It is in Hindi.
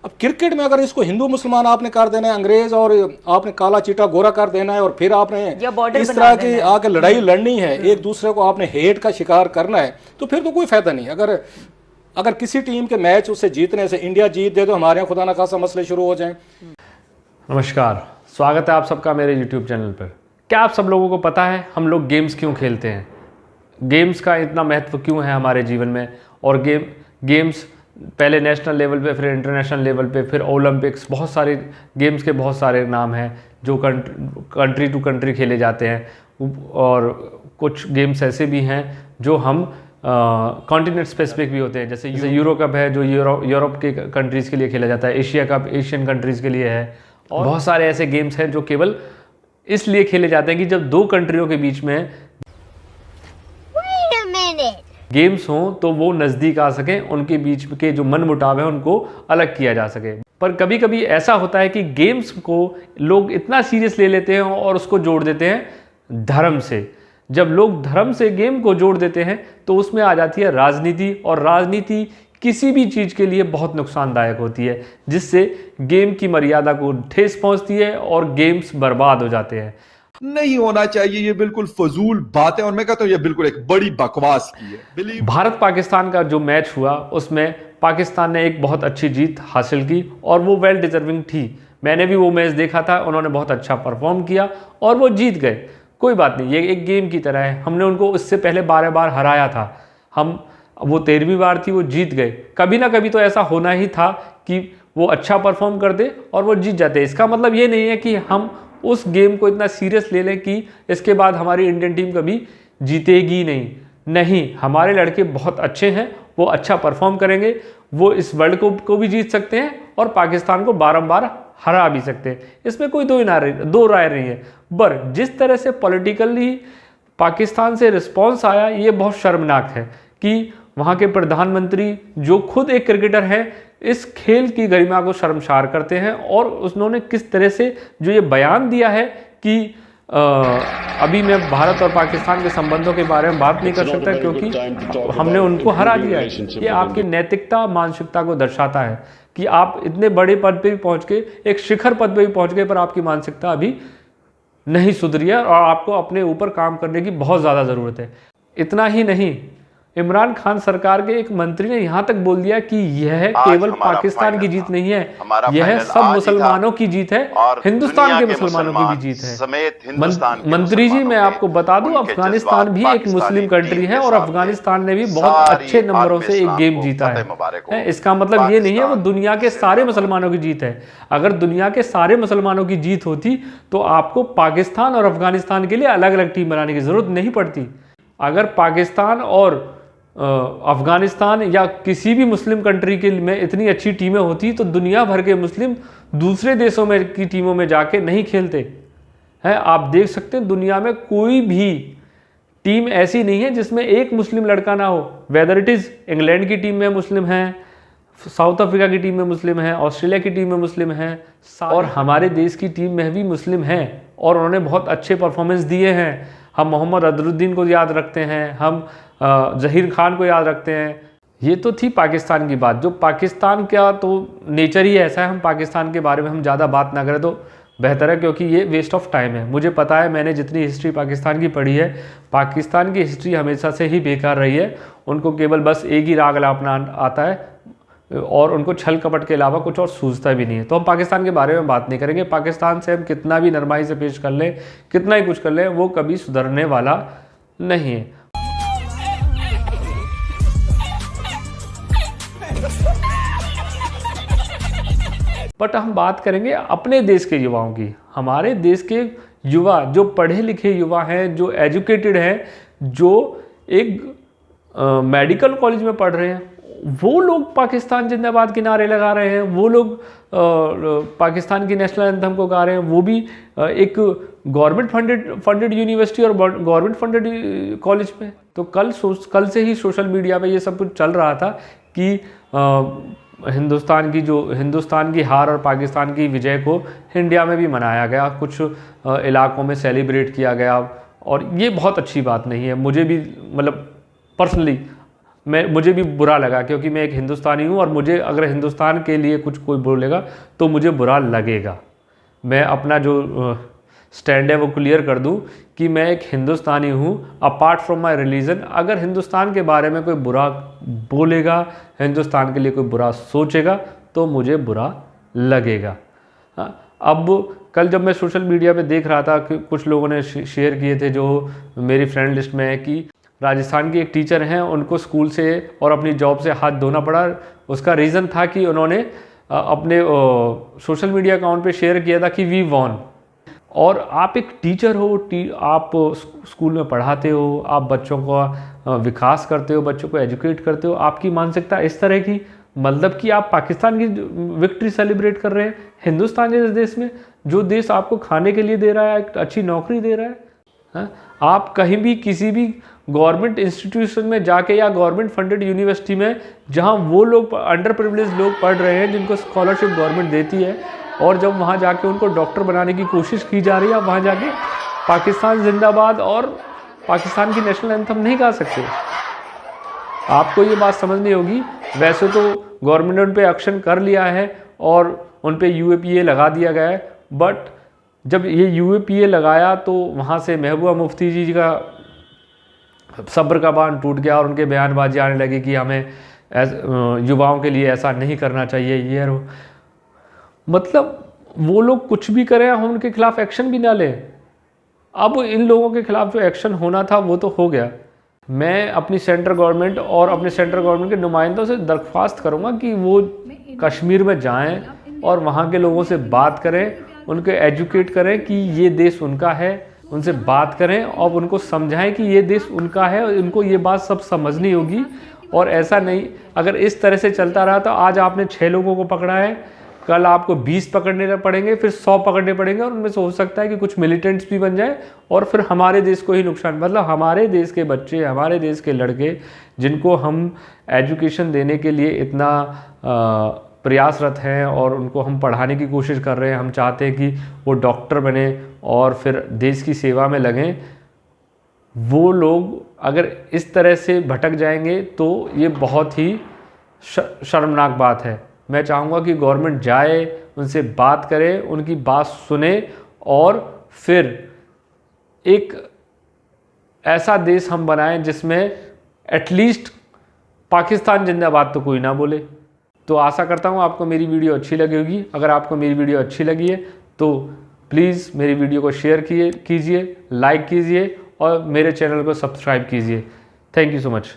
अब क्रिकेट में अगर इसको हिंदू मुसलमान आपने कर देना है, अंग्रेज और आपने काला चीटा गोरा कर देना है, और फिर आपने इस तरह की आके लड़ाई लड़नी है, एक दूसरे को आपने हेट का शिकार करना है, तो फिर तो कोई फायदा नहीं। अगर किसी टीम के मैच उससे जीतने से इंडिया जीत दे तो हमारे यहाँ खुदा ना खासा मसले शुरू हो जाएं। नमस्कार, स्वागत है आप सबका मेरे YouTube चैनल पर। क्या आप सब लोगों को पता है हम लोग गेम्स क्यों खेलते हैं? गेम्स का इतना महत्व क्यों है हमारे जीवन में? और गेम्स पहले नेशनल लेवल पे, फिर इंटरनेशनल लेवल पे, फिर ओलंपिक्स, बहुत सारे गेम्स के बहुत सारे नाम हैं जो कंट्री टू कंट्री खेले जाते हैं। और कुछ गेम्स ऐसे भी हैं जो हम कॉन्टिनेंट स्पेसिफिक भी होते हैं, जैसे यूरो कप है जो यूरोप के कंट्रीज़ के लिए खेला जाता है, एशिया कप एशियन कंट्रीज़ के लिए है, और बहुत सारे ऐसे गेम्स हैं जो केवल इसलिए खेले जाते हैं कि जब दो कंट्रियों के बीच में गेम्स हों तो वो नज़दीक आ सकें, उनके बीच के जो मन मुटाव है उनको अलग किया जा सके। पर कभी कभी ऐसा होता है कि गेम्स को लोग इतना सीरियस ले लेते हैं और उसको जोड़ देते हैं धर्म से। जब लोग धर्म से गेम को जोड़ देते हैं तो उसमें आ जाती है राजनीति, और राजनीति किसी भी चीज़ के लिए बहुत नुकसानदायक होती है, जिससे गेम की मर्यादा को ठेस पहुंचती है और गेम्स बर्बाद हो जाते हैं। नहीं होना चाहिए, ये बिल्कुल फजूल बात है, और मैं कहता हूं ये बिल्कुल एक बड़ी बकवास की है। भारत पाकिस्तान का जो मैच हुआ उसमें पाकिस्तान ने एक बहुत अच्छी जीत हासिल की और वो वेल डिजर्विंग थी। मैंने भी वो मैच देखा था, उन्होंने बहुत अच्छा परफॉर्म किया और वो जीत गए। कोई बात नहीं, ये एक गेम की तरह है। हमने उनको इससे पहले 12 बार हराया था, वो 13वीं बार थी, वो जीत गए। कभी ना कभी तो ऐसा होना ही था कि वो अच्छा परफॉर्म कर दे और वो जीत जाते। इसका मतलब ये नहीं है कि हम उस गेम को इतना सीरियस ले लें कि इसके बाद हमारी इंडियन टीम कभी जीतेगी नहीं, हमारे लड़के बहुत अच्छे हैं, वो अच्छा परफॉर्म करेंगे, वो इस वर्ल्ड कप को भी जीत सकते हैं और पाकिस्तान को बारंबार हरा भी सकते हैं। इसमें कोई दो राय नहीं है। पर जिस तरह से पॉलिटिकली पाकिस्तान से रिस्पॉन्स आया, ये बहुत शर्मनाक है कि वहाँ के प्रधानमंत्री जो खुद एक क्रिकेटर है इस खेल की गरिमा को शर्मसार करते हैं। और उन्होंने किस तरह से जो ये बयान दिया है कि अभी मैं भारत और पाकिस्तान के संबंधों के बारे में बात नहीं कर सकता क्योंकि हमने उनको हरा दिया है। ये आपकी नैतिकता मानसिकता को दर्शाता है कि आप इतने बड़े पद पे भी पहुंच के, एक शिखर पद पे भी पहुंच गए, पर आपकी मानसिकता अभी नहीं सुधरी है और आपको अपने ऊपर काम करने की बहुत ज़्यादा ज़रूरत है। इतना ही नहीं, इमरान खान सरकार के एक मंत्री ने यहाँ तक बोल दिया कि यह केवल पाकिस्तान की जीत नहीं है, यह सब मुसलमानों की जीत है, हिंदुस्तान के मुसलमानों की भी जीत है। मंत्री जी, मैं आपको बता दूं, अफगानिस्तान भी एक मुस्लिम कंट्री है और अफगानिस्तान ने भी बहुत अच्छे नंबरों से एक गेम जीता है। इसका मतलब ये नहीं है वो दुनिया के सारे मुसलमानों की जीत है। अगर दुनिया के सारे मुसलमानों की जीत होती तो आपको पाकिस्तान और अफगानिस्तान के लिए अलग अलग टीम बनाने की जरूरत नहीं पड़ती। अगर पाकिस्तान और अफगानिस्तान या किसी भी मुस्लिम कंट्री के में इतनी अच्छी टीमें होती तो दुनिया भर के मुस्लिम दूसरे देशों में की टीमों में जाके नहीं खेलते हैं। आप देख सकते हैं दुनिया में कोई भी टीम ऐसी नहीं है जिसमें एक मुस्लिम लड़का ना हो। वेदर इट इज़ इंग्लैंड की टीम में मुस्लिम हैं, साउथ अफ्रीका की टीम में मुस्लिम हैं, ऑस्ट्रेलिया की टीम में मुस्लिम हैं, और हमारे देश की टीम में भी मुस्लिम हैं और उन्होंने बहुत अच्छे परफॉर्मेंस दिए हैं। हम मोहम्मद अजहरुद्दीन को याद रखते हैं, हम जहीर खान को याद रखते हैं। ये तो थी पाकिस्तान की बात। जो पाकिस्तान का तो नेचर ही ऐसा है, हम पाकिस्तान के बारे में हम ज़्यादा बात ना करें तो बेहतर है, क्योंकि ये वेस्ट ऑफ टाइम है। मुझे पता है, मैंने जितनी हिस्ट्री पाकिस्तान की पढ़ी है, पाकिस्तान की हिस्ट्री हमेशा से ही बेकार रही है। उनको केवल बस एक ही राग अलापना आता है और उनको छल कपट के अलावा कुछ और सूझता भी नहीं है। तो हम पाकिस्तान के बारे में बात नहीं करेंगे। पाकिस्तान से हम कितना भी नरमाई से पेश कर लें, कितना ही कुछ कर लें, वो कभी सुधरने वाला नहीं है। बट हम बात करेंगे अपने देश के युवाओं की। हमारे देश के युवा जो पढ़े लिखे युवा हैं, जो एजुकेटेड हैं, जो एक मेडिकल कॉलेज में पढ़ रहे हैं, वो लोग पाकिस्तान जिंदाबाद के नारे लगा रहे हैं। वो लोग पाकिस्तान की नेशनल एंथम को गा रहे हैं। वो भी एक गवर्नमेंट फंडेड यूनिवर्सिटी और गवर्नमेंट फंडेड कॉलेज में। तो कल से ही सोशल मीडिया पे ये सब कुछ चल रहा था कि हिंदुस्तान की हार और पाकिस्तान की विजय को इंडिया में भी मनाया गया, कुछ इलाकों में सेलिब्रेट किया गया, और ये बहुत अच्छी बात नहीं है। मुझे भी मतलब पर्सनली मुझे भी बुरा लगा, क्योंकि मैं एक हिंदुस्तानी हूँ और मुझे अगर हिंदुस्तान के लिए कुछ कोई बोलेगा तो मुझे बुरा लगेगा। मैं अपना जो स्टैंड है वो क्लियर कर दूं कि मैं एक हिंदुस्तानी हूं अपार्ट फ्रॉम माय रिलीजन। अगर हिंदुस्तान के बारे में कोई बुरा बोलेगा, हिंदुस्तान के लिए कोई बुरा सोचेगा तो मुझे बुरा लगेगा। अब कल जब मैं सोशल मीडिया पे देख रहा था कि कुछ लोगों ने शेयर किए थे, जो मेरी फ्रेंड लिस्ट में है, कि राजस्थान की एक टीचर हैं, उनको स्कूल से और अपनी जॉब से हाथ धोना पड़ा। उसका रीज़न था कि उन्होंने अपने सोशल मीडिया अकाउंट पे शेयर किया था कि वी वॉन। और आप एक टीचर हो, आप स्कूल में पढ़ाते हो, आप बच्चों का विकास करते हो, बच्चों को एजुकेट करते हो, आपकी मानसिकता इस तरह की, मतलब कि आप पाकिस्तान की विक्ट्री सेलिब्रेट कर रहे हैं हिंदुस्तान जैसे देश में, जो देश आपको खाने के लिए दे रहा है, एक अच्छी नौकरी दे रहा है। आप कहीं भी किसी भी गवर्नमेंट इंस्टीट्यूशन में जाके या गवर्नमेंट फंडेड यूनिवर्सिटी में, जहां वो लोग अंडर प्रिविलेज लोग पढ़ रहे हैं जिनको स्कॉलरशिप गवर्नमेंट देती है, और जब वहाँ जाके उनको डॉक्टर बनाने की कोशिश की जा रही है, आप वहाँ जाके पाकिस्तान जिंदाबाद और पाकिस्तान की नेशनल एंथम नहीं गा सकते। आपको ये बात समझनी होगी। वैसे तो गवर्नमेंट ने उन पर एक्शन कर लिया है और उन पर UAPA लगा दिया गया है, बट जब ये UAPA लगाया तो वहाँ से महबूबा मुफ्ती जी का सब्र का बांध टूट गया और उनके बयानबाजी आने लगी कि हमें युवाओं के लिए ऐसा नहीं करना चाहिए, ये और मतलब वो लोग कुछ भी करें, हम उनके खिलाफ एक्शन भी ना लें। अब इन लोगों के खिलाफ जो एक्शन होना था वो तो हो गया। मैं अपनी सेंट्रल गवर्नमेंट और अपने सेंट्रल गवर्नमेंट के नुमाइंदों से दरख्वास्त करूंगा कि वो कश्मीर में जाएं और वहाँ के लोगों से बात करें, उनको एजुकेट करें कि ये देश उनका है, उनसे बात करें और उनको समझाएं कि ये देश उनका है और उनको ये बात सब समझनी होगी। और ऐसा नहीं, अगर इस तरह से चलता रहा तो आज आपने 6 लोगों को पकड़ा है, कल आपको 20 पकड़ने पड़ेंगे, फिर 100 पकड़ने पड़ेंगे, और उनमें से हो सकता है कि कुछ मिलिटेंट्स भी बन जाए और फिर हमारे देश को ही नुकसान, मतलब हमारे देश के बच्चे, हमारे देश के लड़के जिनको हम एजुकेशन देने के लिए इतना प्रयासरत हैं और उनको हम पढ़ाने की कोशिश कर रहे हैं, हम चाहते हैं कि वो डॉक्टर बने और फिर देश की सेवा में लगें, वो लोग अगर इस तरह से भटक जाएंगे तो ये बहुत ही शर्मनाक बात है। मैं चाहूँगा कि गवर्नमेंट जाए, उनसे बात करे, उनकी बात सुने और फिर एक ऐसा देश हम बनाएं जिसमें एटलीस्ट पाकिस्तान जिंदाबाद तो कोई ना बोले। तो आशा करता हूँ आपको मेरी वीडियो अच्छी लगी होगी। अगर आपको मेरी वीडियो अच्छी लगी है तो प्लीज़ मेरी वीडियो को शेयर कीजिए, लाइक कीजिए और मेरे चैनल को सब्सक्राइब कीजिए। Thank you so much.